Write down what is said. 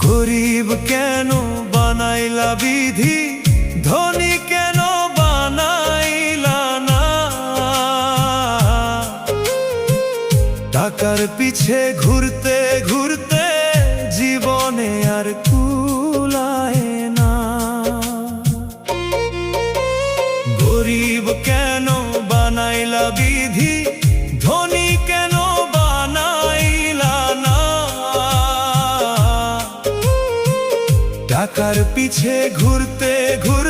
গরিব কেন বানাইলা বিধি, ধনী কেন বানাইলা না। টাকার পিছে ঘুরতে ঘুরতে জীবনে আর কুলায় না। গরিব কেন বানাইলা বিধি, ধনী কেন বানাইলা না। টাকার পিছে ঘুরতে ঘুরতে